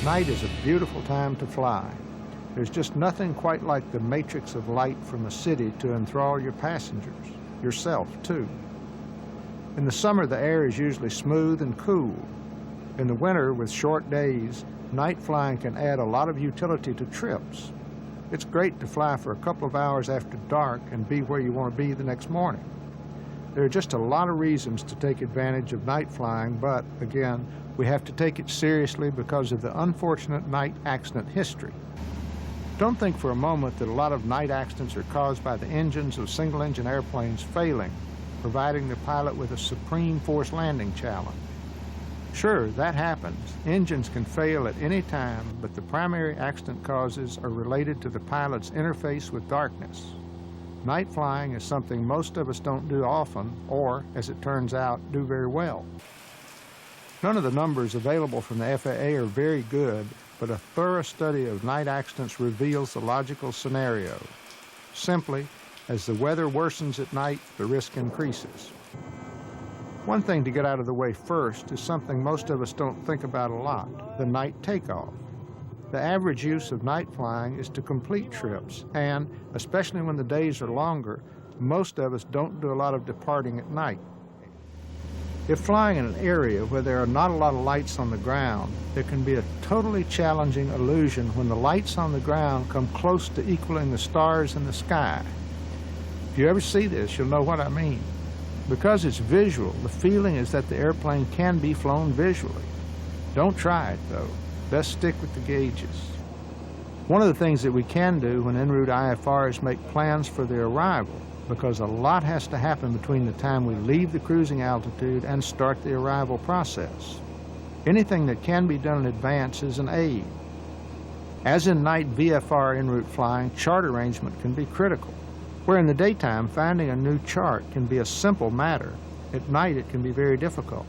Night is a beautiful time to fly. There's just nothing quite like the matrix of light from a city to enthrall your passengers, yourself too. In the summer, the air is usually smooth and cool. In the winter, with short days, night flying can add a lot of utility to trips. It's great to fly for a couple of hours after dark and be where you want to be the next morning. There are just a lot of reasons to take advantage of night flying, but again, we have to take it seriously because of the unfortunate night accident history. Don't think for a moment that a lot of night accidents are caused by the engines of single-engine airplanes failing, providing the pilot with a supreme forced landing challenge. Sure, that happens. Engines can fail at any time, but the primary accident causes are related to the pilot's interface with darkness. Night flying is something most of us don't do often, or, as it turns out, do very well. None of the numbers available from the FAA are very good, but a thorough study of night accidents reveals the logical scenario. Simply, as the weather worsens at night, the risk increases. One thing to get out of the way first is something most of us don't think about a lot, the night takeoff. The average use of night flying is to complete trips, and, especially when the days are longer, most of us don't do a lot of departing at night. If flying in an area where there are not a lot of lights on the ground, there can be a totally challenging illusion when the lights on the ground come close to equaling the stars in the sky. If you ever see this, you'll know what I mean. Because it's visual, the feeling is that the airplane can be flown visually. Don't try it, though. Best stick with the gauges. One of the things that we can do when en route IFR is make plans for the arrival, because a lot has to happen between the time we leave the cruising altitude and start the arrival process. Anything that can be done in advance is an aid. As in night VFR en route flying, chart arrangement can be critical. Where in the daytime, finding a new chart can be a simple matter, at night it can be very difficult.